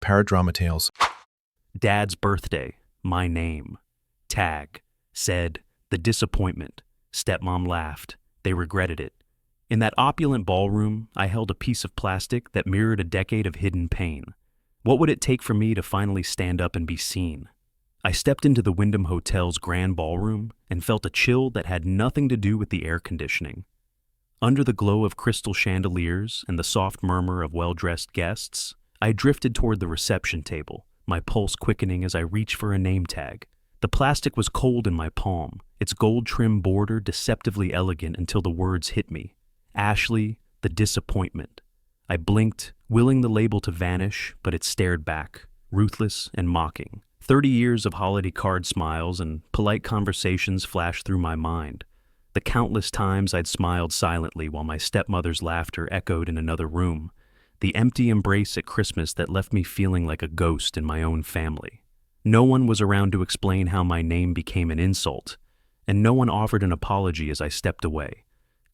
paradrama tales. Dad's birthday, my name. Tag, said, the disappointment. Stepmom laughed. They regretted it. In that opulent ballroom, I held a piece of plastic that mirrored a decade of hidden pain. What would it take for me to finally stand up and be seen? I stepped into the Wyndham Hotel's grand ballroom and felt a chill that had nothing to do with the air conditioning. Under the glow of crystal chandeliers and the soft murmur of well-dressed guests, I drifted toward the reception table, my pulse quickening as I reached for a name tag. The plastic was cold in my palm, its gold-trimmed border deceptively elegant until the words hit me. Ashley, the disappointment. I blinked, willing the label to vanish, but it stared back, ruthless and mocking. 30 years of holiday card smiles and polite conversations flashed through my mind. The countless times I'd smiled silently while my stepmother's laughter echoed in another room. The empty embrace at Christmas that left me feeling like a ghost in my own family. No one was around to explain how my name became an insult, and no one offered an apology as I stepped away,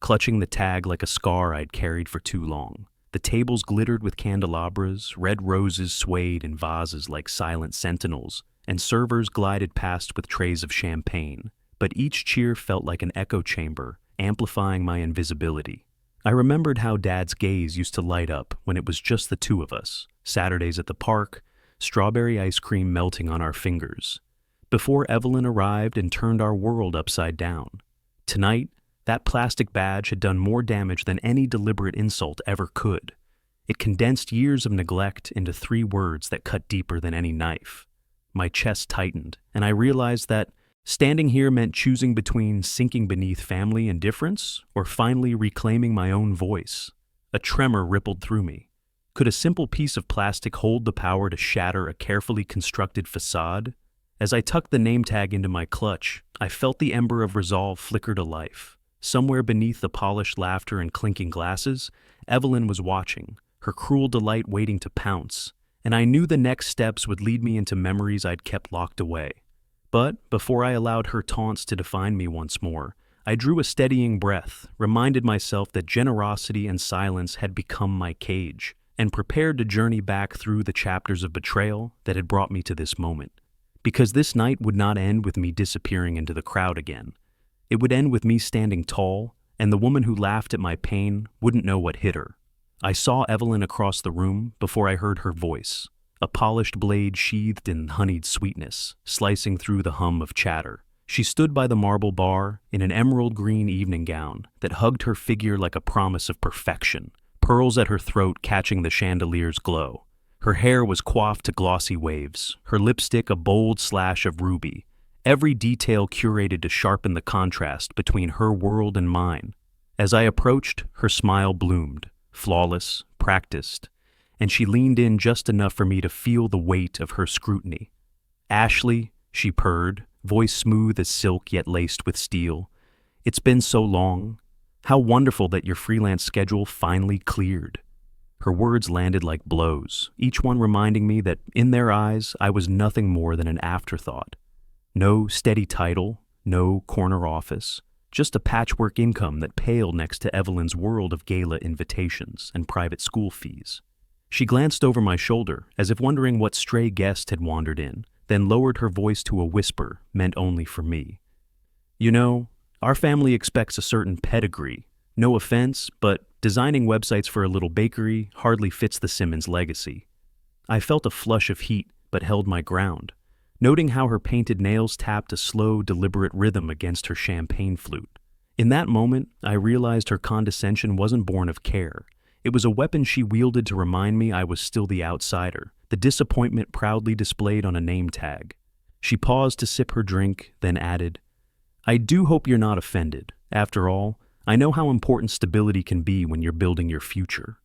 clutching the tag like a scar I'd carried for too long. The tables glittered with candelabras, red roses swayed in vases like silent sentinels, and servers glided past with trays of champagne. But each cheer felt like an echo chamber, amplifying my invisibility. I remembered how Dad's gaze used to light up when it was just the two of us, Saturdays at the park, strawberry ice cream melting on our fingers, before Evelyn arrived and turned our world upside down. Tonight, that plastic badge had done more damage than any deliberate insult ever could. It condensed years of neglect into 3 words that cut deeper than any knife. My chest tightened, and I realized that standing here meant choosing between sinking beneath family indifference or finally reclaiming my own voice. A tremor rippled through me. Could a simple piece of plastic hold the power to shatter a carefully constructed facade? As I tucked the name tag into my clutch, I felt the ember of resolve flicker to life. Somewhere beneath the polished laughter and clinking glasses, Evelyn was watching, her cruel delight waiting to pounce, and I knew the next steps would lead me into memories I'd kept locked away. But before I allowed her taunts to define me once more, I drew a steadying breath, reminded myself that generosity and silence had become my cage, and prepared to journey back through the chapters of betrayal that had brought me to this moment. Because this night would not end with me disappearing into the crowd again. It would end with me standing tall, and the woman who laughed at my pain wouldn't know what hit her. I saw Evelyn across the room before I heard her voice, a polished blade sheathed in honeyed sweetness, slicing through the hum of chatter. She stood by the marble bar in an emerald green evening gown that hugged her figure like a promise of perfection, pearls at her throat catching the chandelier's glow. Her hair was coiffed to glossy waves, her lipstick a bold slash of ruby, every detail curated to sharpen the contrast between her world and mine. As I approached, her smile bloomed, flawless, practiced, and she leaned in just enough for me to feel the weight of her scrutiny. "Ashley," she purred, voice smooth as silk yet laced with steel. "It's been so long. How wonderful that your freelance schedule finally cleared." Her words landed like blows, each one reminding me that in their eyes I was nothing more than an afterthought. No steady title, no corner office, just a patchwork income that paled next to Evelyn's world of gala invitations and private school fees. She glanced over my shoulder, as if wondering what stray guest had wandered in, then lowered her voice to a whisper meant only for me. "You know, our family expects a certain pedigree. No offense, but designing websites for a little bakery hardly fits the Simmons legacy." I felt a flush of heat, but held my ground, noting how her painted nails tapped a slow, deliberate rhythm against her champagne flute. In that moment, I realized her condescension wasn't born of care. It was a weapon she wielded to remind me I was still the outsider, the disappointment proudly displayed on a name tag. She paused to sip her drink, then added, "I do hope you're not offended. After all, I know how important stability can be when you're building your future."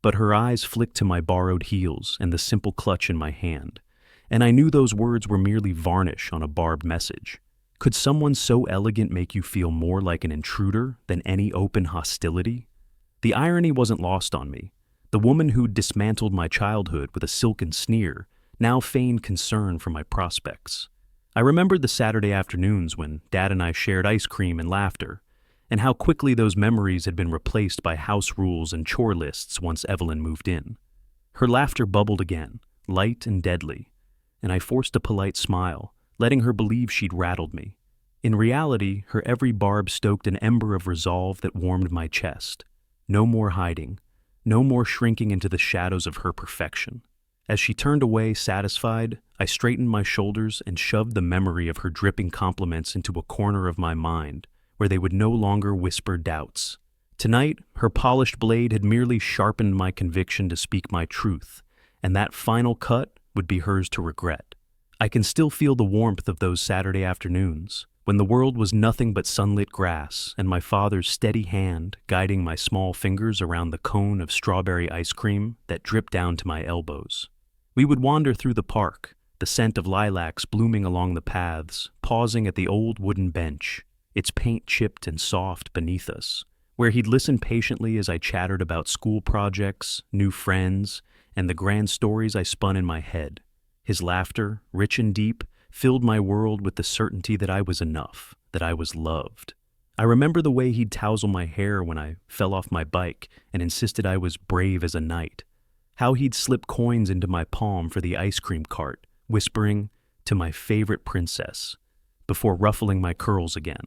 But her eyes flicked to my borrowed heels and the simple clutch in my hand, and I knew those words were merely varnish on a barbed message. Could someone so elegant make you feel more like an intruder than any open hostility? The irony wasn't lost on me. The woman who'd dismantled my childhood with a silken sneer now feigned concern for my prospects. I remembered the Saturday afternoons when Dad and I shared ice cream and laughter, and how quickly those memories had been replaced by house rules and chore lists once Evelyn moved in. Her laughter bubbled again, light and deadly, and I forced a polite smile, letting her believe she'd rattled me. In reality, her every barb stoked an ember of resolve that warmed my chest. No more hiding, no more shrinking into the shadows of her perfection. As she turned away satisfied, I straightened my shoulders and shoved the memory of her dripping compliments into a corner of my mind, where they would no longer whisper doubts. Tonight, her polished blade had merely sharpened my conviction to speak my truth, and that final cut would be hers to regret. I can still feel the warmth of those Saturday afternoons, when the world was nothing but sunlit grass and my father's steady hand guiding my small fingers around the cone of strawberry ice cream that dripped down to my elbows. We would wander through the park, the scent of lilacs blooming along the paths, pausing at the old wooden bench, its paint chipped and soft beneath us, where he'd listen patiently as I chattered about school projects, new friends, and the grand stories I spun in my head. His laughter, rich and deep, filled my world with the certainty that I was enough, that I was loved. I remember the way he'd tousle my hair when I fell off my bike and insisted I was brave as a knight. How he'd slip coins into my palm for the ice cream cart, whispering, "To my favorite princess," before ruffling my curls again.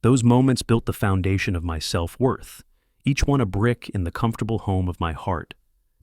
Those moments built the foundation of my self-worth, each one a brick in the comfortable home of my heart.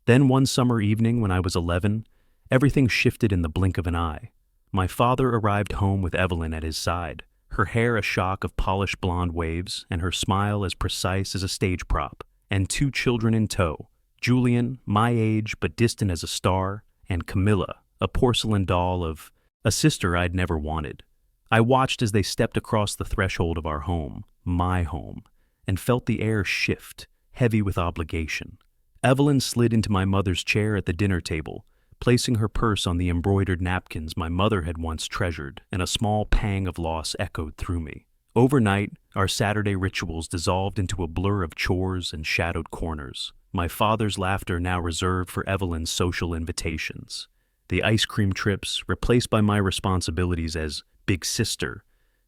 Then one summer evening when I was 11, everything shifted in the blink of an eye. My father arrived home with Evelyn at his side, her hair a shock of polished blonde waves and her smile as precise as a stage prop, and 2 children in tow, Julian, my age but distant as a star, and Camilla, a porcelain doll of a sister I'd never wanted. I watched as they stepped across the threshold of our home, my home, and felt the air shift, heavy with obligation. Evelyn slid into my mother's chair at the dinner table, placing her purse on the embroidered napkins my mother had once treasured, and a small pang of loss echoed through me. Overnight, our Saturday rituals dissolved into a blur of chores and shadowed corners, my father's laughter now reserved for Evelyn's social invitations. The ice cream trips, replaced by my responsibilities as big sister,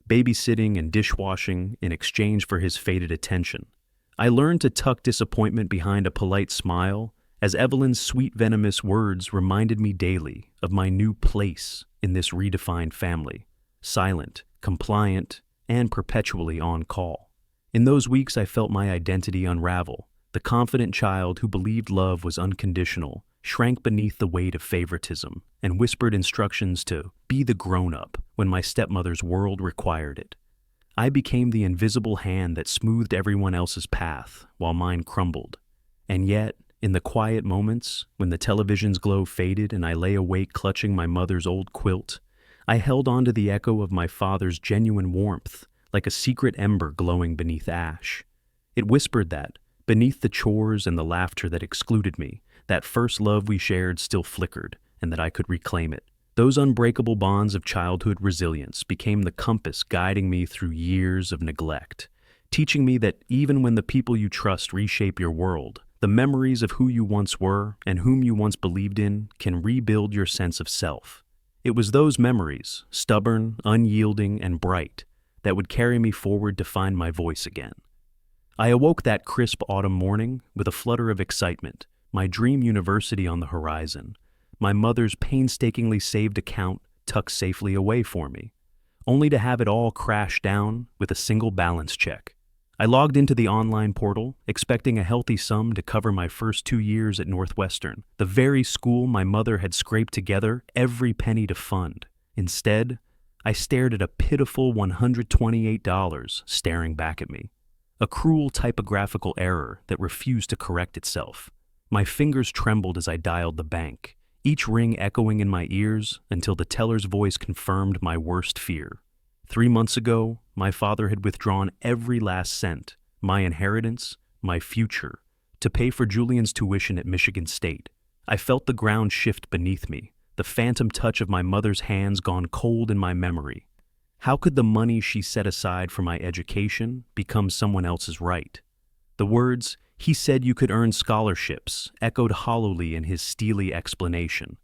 babysitting and dishwashing in exchange for his faded attention. I learned to tuck disappointment behind a polite smile, as Evelyn's sweet venomous words reminded me daily of my new place in this redefined family, silent, compliant, and perpetually on call. In those weeks I felt my identity unravel. The confident child who believed love was unconditional shrank beneath the weight of favoritism and whispered instructions to be the grown-up when my stepmother's world required it. I became the invisible hand that smoothed everyone else's path while mine crumbled. And yet, in the quiet moments, when the television's glow faded and I lay awake clutching my mother's old quilt, I held on to the echo of my father's genuine warmth, like a secret ember glowing beneath ash. It whispered that, beneath the chores and the laughter that excluded me, that first love we shared still flickered, and that I could reclaim it. Those unbreakable bonds of childhood resilience became the compass guiding me through years of neglect, teaching me that even when the people you trust reshape your world, the memories of who you once were and whom you once believed in can rebuild your sense of self. It was those memories, stubborn, unyielding, and bright, that would carry me forward to find my voice again. I awoke that crisp autumn morning with a flutter of excitement, my dream university on the horizon, my mother's painstakingly saved account tucked safely away for me, only to have it all crash down with a single balance check. I logged into the online portal, expecting a healthy sum to cover my first 2 years at Northwestern, the very school my mother had scraped together every penny to fund. Instead, I stared at a pitiful $128 staring back at me, a cruel typographical error that refused to correct itself. My fingers trembled as I dialed the bank, each ring echoing in my ears until the teller's voice confirmed my worst fear. 3 months ago, my father had withdrawn every last cent, my inheritance, my future, to pay for Julian's tuition at Michigan State. I felt the ground shift beneath me, the phantom touch of my mother's hands gone cold in my memory. How could the money she set aside for my education become someone else's right? The words, "He said you could earn scholarships," echoed hollowly in his steely explanation,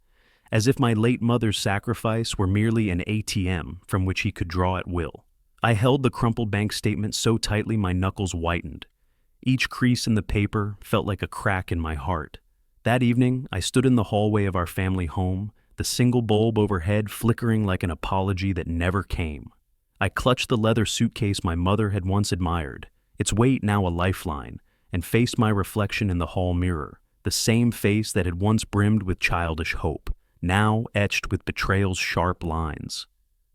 as if my late mother's sacrifice were merely an ATM from which he could draw at will. I held the crumpled bank statement so tightly my knuckles whitened. Each crease in the paper felt like a crack in my heart. That evening, I stood in the hallway of our family home, the single bulb overhead flickering like an apology that never came. I clutched the leather suitcase my mother had once admired, its weight now a lifeline, and faced my reflection in the hall mirror, the same face that had once brimmed with childish hope, now etched with betrayal's sharp lines.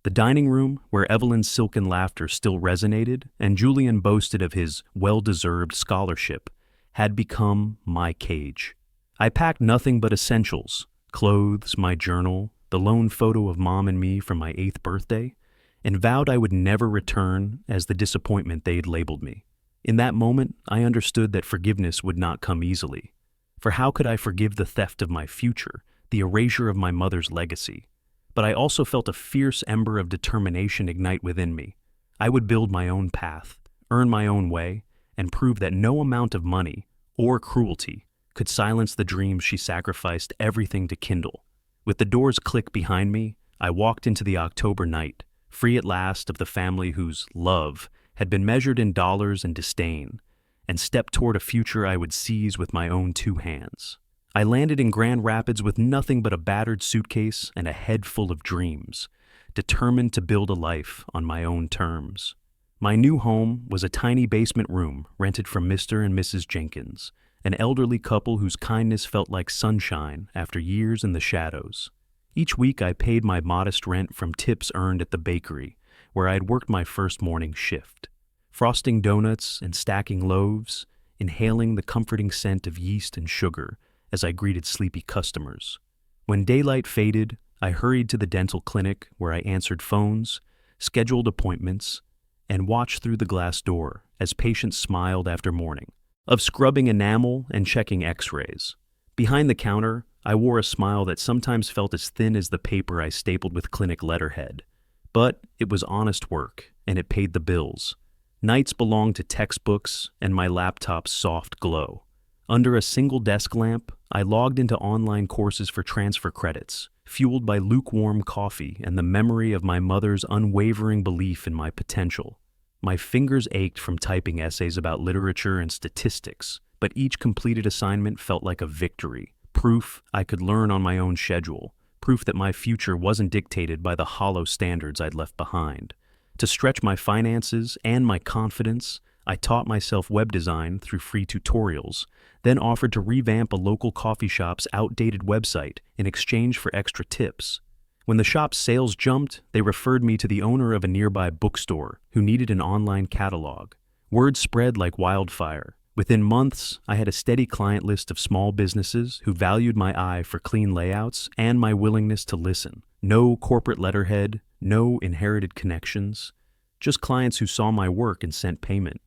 The dining room, where Evelyn's silken laughter still resonated and Julian boasted of his well-deserved scholarship, had become my cage. I packed nothing but essentials, clothes, my journal, the lone photo of Mom and me from my 8th birthday, and vowed I would never return as the disappointment they'd labeled me. In that moment, I understood that forgiveness would not come easily. For how could I forgive the theft of my future, the erasure of my mother's legacy? But I also felt a fierce ember of determination ignite within me. I would build my own path, earn my own way, and prove that no amount of money or cruelty could silence the dreams she sacrificed everything to kindle. With the doors click behind me, I walked into the October night, free at last of the family whose love had been measured in dollars and disdain, and stepped toward a future I would seize with my own 2 hands. I landed in Grand Rapids with nothing but a battered suitcase and a head full of dreams, determined to build a life on my own terms. My new home was a tiny basement room rented from Mr. and Mrs. Jenkins, an elderly couple whose kindness felt like sunshine after years in the shadows. Each week I paid my modest rent from tips earned at the bakery, where I had worked my first morning shift. Frosting donuts and stacking loaves, inhaling the comforting scent of yeast and sugar as I greeted sleepy customers. When daylight faded, I hurried to the dental clinic where I answered phones, scheduled appointments, and watched through the glass door as patients smiled after morning, of scrubbing enamel and checking x-rays. Behind the counter, I wore a smile that sometimes felt as thin as the paper I stapled with clinic letterhead. But it was honest work, and it paid the bills. Nights belonged to textbooks and my laptop's soft glow. Under a single desk lamp, I logged into online courses for transfer credits, fueled by lukewarm coffee and the memory of my mother's unwavering belief in my potential. My fingers ached from typing essays about literature and statistics, but each completed assignment felt like a victory, proof I could learn on my own schedule, proof that my future wasn't dictated by the hollow standards I'd left behind. To stretch my finances and my confidence, I taught myself web design through free tutorials, then offered to revamp a local coffee shop's outdated website in exchange for extra tips. When the shop's sales jumped, they referred me to the owner of a nearby bookstore who needed an online catalog. Word spread like wildfire. Within months, I had a steady client list of small businesses who valued my eye for clean layouts and my willingness to listen. No corporate letterhead, no inherited connections, just clients who saw my work and sent payment.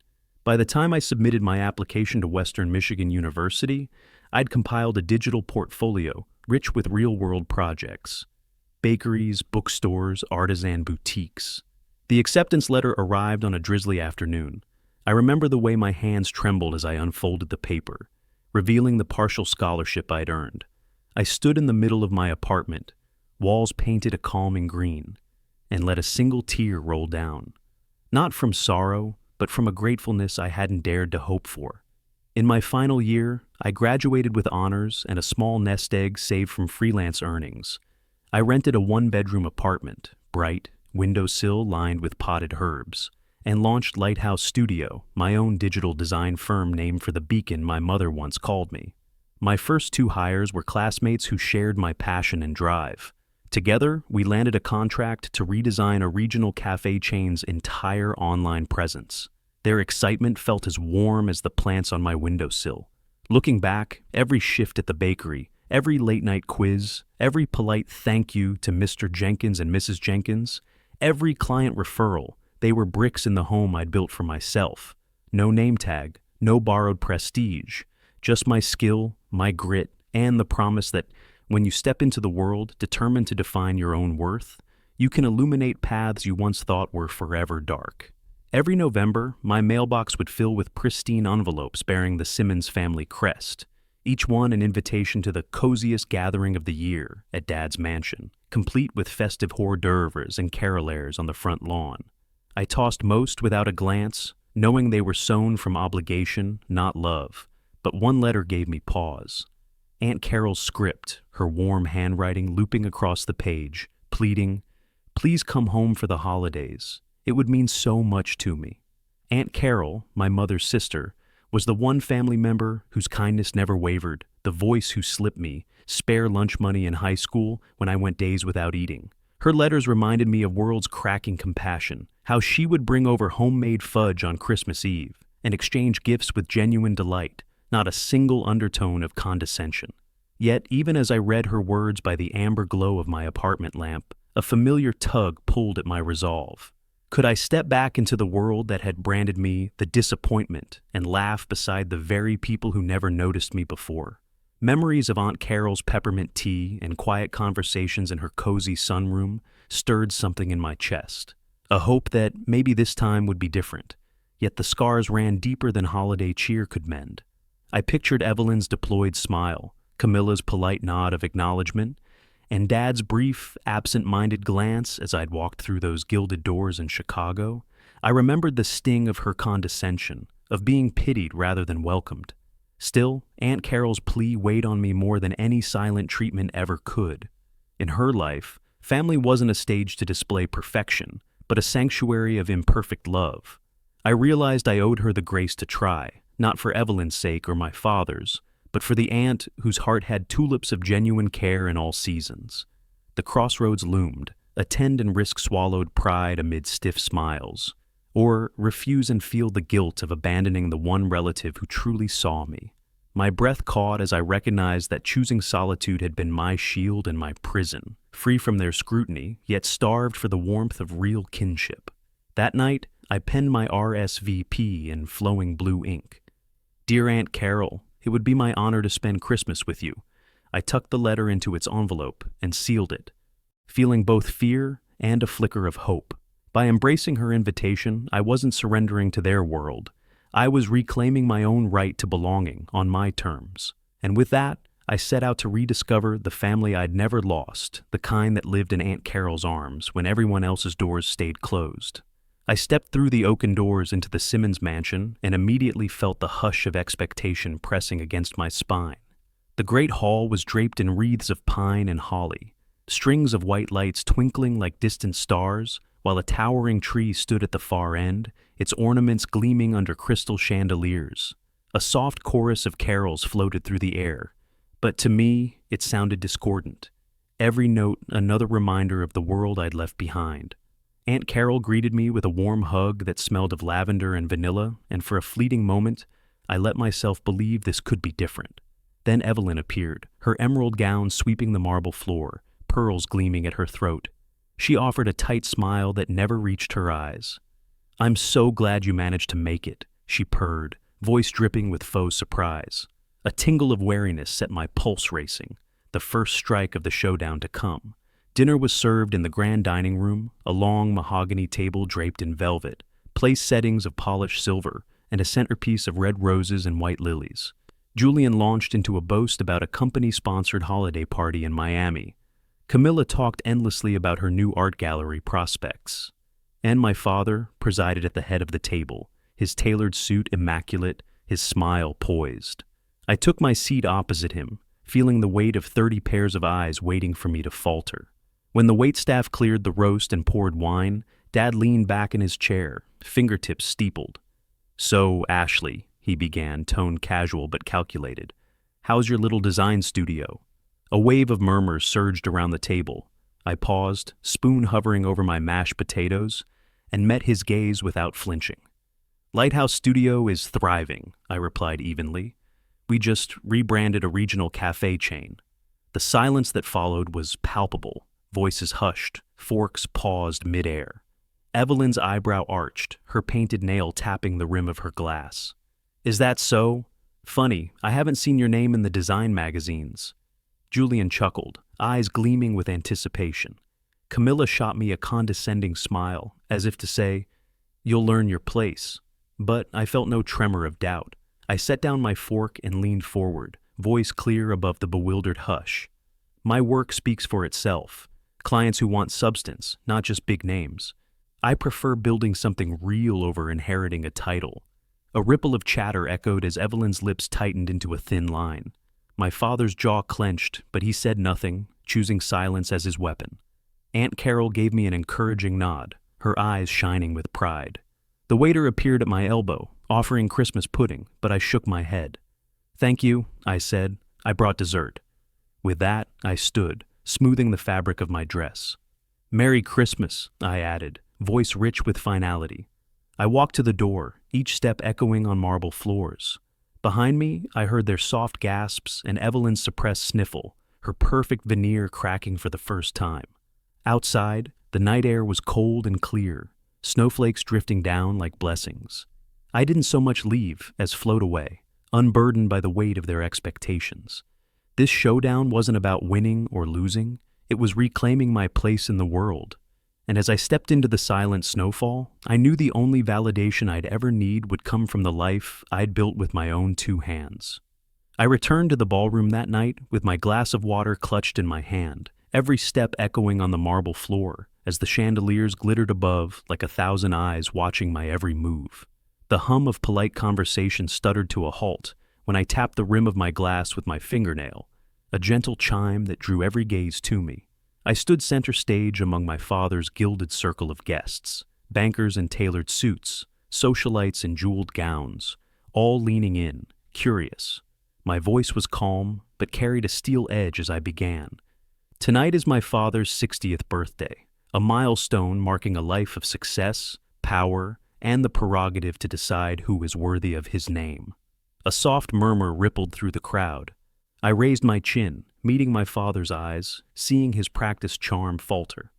By the time I submitted my application to Western Michigan University, I'd compiled a digital portfolio rich with real-world projects. Bakeries, bookstores, artisan boutiques. The acceptance letter arrived on a drizzly afternoon. I remember the way my hands trembled as I unfolded the paper, revealing the partial scholarship I'd earned. I stood in the middle of my apartment, walls painted a calming green, and let a single tear roll down. Not from sorrow, but from a gratefulness I hadn't dared to hope for. In my final year, I graduated with honors and a small nest egg saved from freelance earnings. I rented a 1-bedroom apartment, bright, windowsill lined with potted herbs, and launched Lighthouse Studio, my own digital design firm named for the beacon my mother once called me. My first 2 hires were classmates who shared my passion and drive. Together, we landed a contract to redesign a regional cafe chain's entire online presence. Their excitement felt as warm as the plants on my windowsill. Looking back, every shift at the bakery, every late-night quiz, every polite thank you to Mr. Jenkins and Mrs. Jenkins, every client referral, they were bricks in the home I'd built for myself. No name tag, no borrowed prestige, just my skill, my grit, and the promise that when you step into the world determined to define your own worth, you can illuminate paths you once thought were forever dark. Every November, my mailbox would fill with pristine envelopes bearing the Simmons family crest, each one an invitation to the coziest gathering of the year at Dad's mansion, complete with festive hors d'oeuvres and carolers on the front lawn. I tossed most without a glance, knowing they were sewn from obligation, not love, but one letter gave me pause. Aunt Carol's script, her warm handwriting looping across the page, pleading, "Please come home for the holidays. It would mean so much to me." Aunt Carol, my mother's sister, was the one family member whose kindness never wavered, the voice who slipped me spare lunch money in high school when I went days without eating. Her letters reminded me of world's cracking compassion, how she would bring over homemade fudge on Christmas Eve and exchange gifts with genuine delight, not a single undertone of condescension. Yet, even as I read her words by the amber glow of my apartment lamp, a familiar tug pulled at my resolve. Could I step back into the world that had branded me the disappointment and laugh beside the very people who never noticed me before? Memories of Aunt Carol's peppermint tea and quiet conversations in her cozy sunroom stirred something in my chest. A hope that maybe this time would be different. Yet the scars ran deeper than holiday cheer could mend. I pictured Evelyn's deployed smile, Camilla's polite nod of acknowledgement, and Dad's brief, absent-minded glance as I'd walked through those gilded doors in Chicago. I remembered the sting of her condescension, of being pitied rather than welcomed. Still, Aunt Carol's plea weighed on me more than any silent treatment ever could. In her life, family wasn't a stage to display perfection, but a sanctuary of imperfect love. I realized I owed her the grace to try, not for Evelyn's sake or my father's, but for the aunt whose heart had tulips of genuine care in all seasons. The crossroads loomed, attend and risk swallowed pride amid stiff smiles, or refuse and feel the guilt of abandoning the one relative who truly saw me. My breath caught as I recognized that choosing solitude had been my shield and my prison, free from their scrutiny, yet starved for the warmth of real kinship. That night, I penned my RSVP in flowing blue ink. "Dear Aunt Carol, it would be my honor to spend Christmas with you." I tucked the letter into its envelope and sealed it, feeling both fear and a flicker of hope. By embracing her invitation, I wasn't surrendering to their world. I was reclaiming my own right to belonging on my terms. And with that, I set out to rediscover the family I'd never lost, the kind that lived in Aunt Carol's arms when everyone else's doors stayed closed. I stepped through the oaken doors into the Simmons mansion and immediately felt the hush of expectation pressing against my spine. The great hall was draped in wreaths of pine and holly, strings of white lights twinkling like distant stars, while a towering tree stood at the far end, its ornaments gleaming under crystal chandeliers. A soft chorus of carols floated through the air, but to me, it sounded discordant. Every note another reminder of the world I'd left behind. Aunt Carol greeted me with a warm hug that smelled of lavender and vanilla, and for a fleeting moment, I let myself believe this could be different. Then Evelyn appeared, her emerald gown sweeping the marble floor, pearls gleaming at her throat. She offered a tight smile that never reached her eyes. "I'm so glad you managed to make it," she purred, voice dripping with faux surprise. A tingle of wariness set my pulse racing, the first strike of the showdown to come. Dinner was served in the grand dining room, a long mahogany table draped in velvet, place settings of polished silver, and a centerpiece of red roses and white lilies. Julian launched into a boast about a company-sponsored holiday party in Miami. Camilla talked endlessly about her new art gallery prospects. And my father presided at the head of the table, his tailored suit immaculate, his smile poised. I took my seat opposite him, feeling the weight of 30 pairs of eyes waiting for me to falter. When the waitstaff cleared the roast and poured wine, Dad leaned back in his chair, fingertips steepled. "So, Ashley," he began, tone casual but calculated, "how's your little design studio?" A wave of murmurs surged around the table. I paused, spoon hovering over my mashed potatoes, and met his gaze without flinching. "Lighthouse Studio is thriving," I replied evenly. "We just rebranded a regional cafe chain." The silence that followed was palpable. Voices hushed, forks paused midair. Evelyn's eyebrow arched, her painted nail tapping the rim of her glass. "Is that so? Funny, I haven't seen your name in the design magazines." Julian chuckled, eyes gleaming with anticipation. Camilla shot me a condescending smile, as if to say, "You'll learn your place." But I felt no tremor of doubt. I set down my fork and leaned forward, voice clear above the bewildered hush. "My work speaks for itself. Clients who want substance, not just big names. I prefer building something real over inheriting a title." A ripple of chatter echoed as Evelyn's lips tightened into a thin line. My father's jaw clenched, but he said nothing, choosing silence as his weapon. Aunt Carol gave me an encouraging nod, her eyes shining with pride. The waiter appeared at my elbow, offering Christmas pudding, but I shook my head. "Thank you," I said. "I brought dessert." With that, I stood, smoothing the fabric of my dress. "Merry Christmas," I added, voice rich with finality. I walked to the door, each step echoing on marble floors. Behind me, I heard their soft gasps and Evelyn's suppressed sniffle, her perfect veneer cracking for the first time. Outside, the night air was cold and clear, snowflakes drifting down like blessings. I didn't so much leave as float away, unburdened by the weight of their expectations. This showdown wasn't about winning or losing, it was reclaiming my place in the world. And as I stepped into the silent snowfall, I knew the only validation I'd ever need would come from the life I'd built with my own two hands. I returned to the ballroom that night with my glass of water clutched in my hand, every step echoing on the marble floor as the chandeliers glittered above like 1,000 eyes watching my every move. The hum of polite conversation stuttered to a halt when I tapped the rim of my glass with my fingernail, a gentle chime that drew every gaze to me. I stood center stage among my father's gilded circle of guests, bankers in tailored suits, socialites in jeweled gowns, all leaning in, curious. My voice was calm, but carried a steel edge as I began. Tonight is my father's 60th birthday, a milestone marking a life of success, power, and the prerogative to decide who is worthy of his name. A soft murmur rippled through the crowd. I raised my chin, meeting my father's eyes, seeing his practiced charm falter.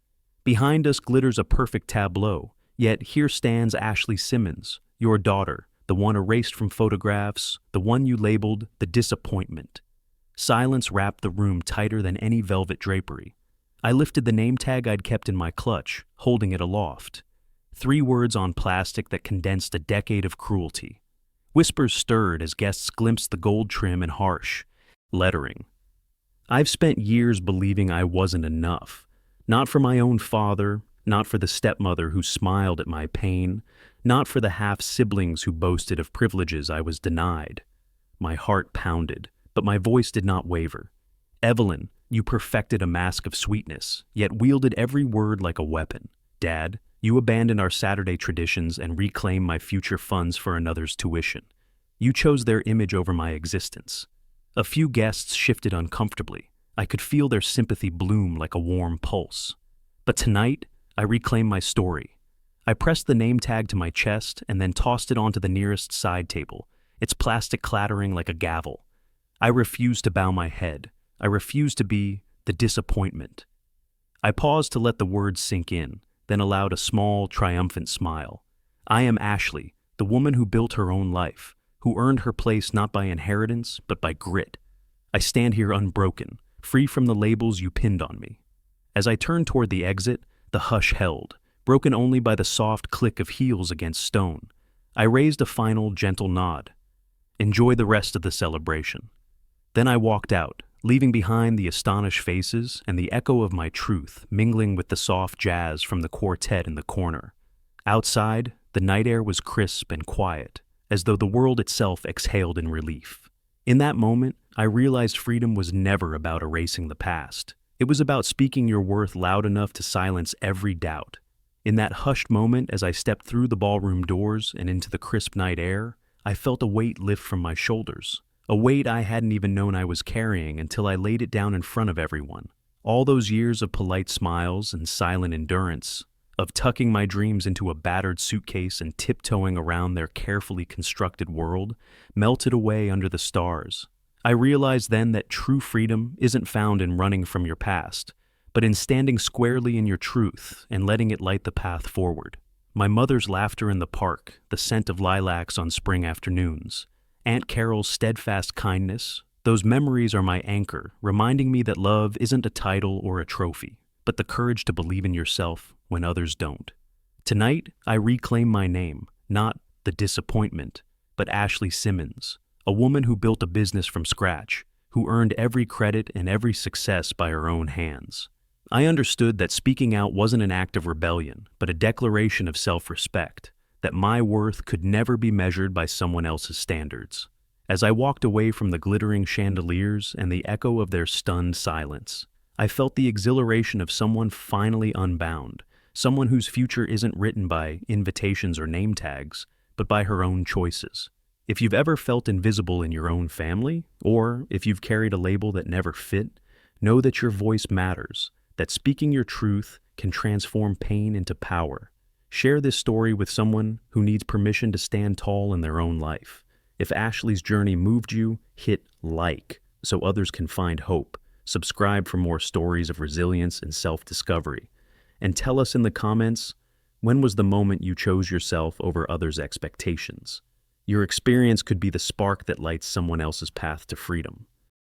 Behind us glitters a perfect tableau, yet here stands Ashley Simmons, your daughter, the one erased from photographs, the one you labeled the disappointment. Silence wrapped the room tighter than any velvet drapery. I lifted the name tag I'd kept in my clutch, holding it aloft. 3 words on plastic that condensed a decade of cruelty. Whispers stirred as guests glimpsed the gold trim and harsh lettering. I've spent years believing I wasn't enough. Not for my own father, not for the stepmother who smiled at my pain, not for the half-siblings who boasted of privileges I was denied. My heart pounded, but my voice did not waver. "Evelyn, you perfected a mask of sweetness, yet wielded every word like a weapon. Dad, you abandoned our Saturday traditions and reclaimed my future funds for another's tuition. You chose their image over my existence." A few guests shifted uncomfortably. I could feel their sympathy bloom like a warm pulse. But tonight, I reclaimed my story. I pressed the name tag to my chest and then tossed it onto the nearest side table, its plastic clattering like a gavel. I refused to bow my head. I refused to be the disappointment. I paused to let the words sink in, then allowed a small, triumphant smile. I am Ashley, the woman who built her own life, who earned her place not by inheritance, but by grit. I stand here unbroken, free from the labels you pinned on me. As I turned toward the exit, the hush held, broken only by the soft click of heels against stone. I raised a final, gentle nod. Enjoy the rest of the celebration. Then I walked out, leaving behind the astonished faces and the echo of my truth mingling with the soft jazz from the quartet in the corner. Outside, the night air was crisp and quiet, as though the world itself exhaled in relief. In that moment, I realized freedom was never about erasing the past. It was about speaking your worth loud enough to silence every doubt. In that hushed moment as I stepped through the ballroom doors and into the crisp night air, I felt a weight lift from my shoulders, a weight I hadn't even known I was carrying until I laid it down in front of everyone. All those years of polite smiles and silent endurance, of tucking my dreams into a battered suitcase and tiptoeing around their carefully constructed world, melted away under the stars. I realized then that true freedom isn't found in running from your past, but in standing squarely in your truth and letting it light the path forward. My mother's laughter in the park, the scent of lilacs on spring afternoons, Aunt Carol's steadfast kindness, those memories are my anchor, reminding me that love isn't a title or a trophy, but the courage to believe in yourself when others don't. Tonight, I reclaim my name, not the disappointment, but Ashley Simmons, a woman who built a business from scratch, who earned every credit and every success by her own hands. I understood that speaking out wasn't an act of rebellion, but a declaration of self-respect, that my worth could never be measured by someone else's standards. As I walked away from the glittering chandeliers and the echo of their stunned silence, I felt the exhilaration of someone finally unbound, someone whose future isn't written by invitations or name tags, but by her own choices. If you've ever felt invisible in your own family, or if you've carried a label that never fit, know that your voice matters, that speaking your truth can transform pain into power. Share this story with someone who needs permission to stand tall in their own life. If Ashley's journey moved you, hit like so others can find hope. Subscribe for more stories of resilience and self-discovery. And tell us in the comments, when was the moment you chose yourself over others' expectations? Your experience could be the spark that lights someone else's path to freedom.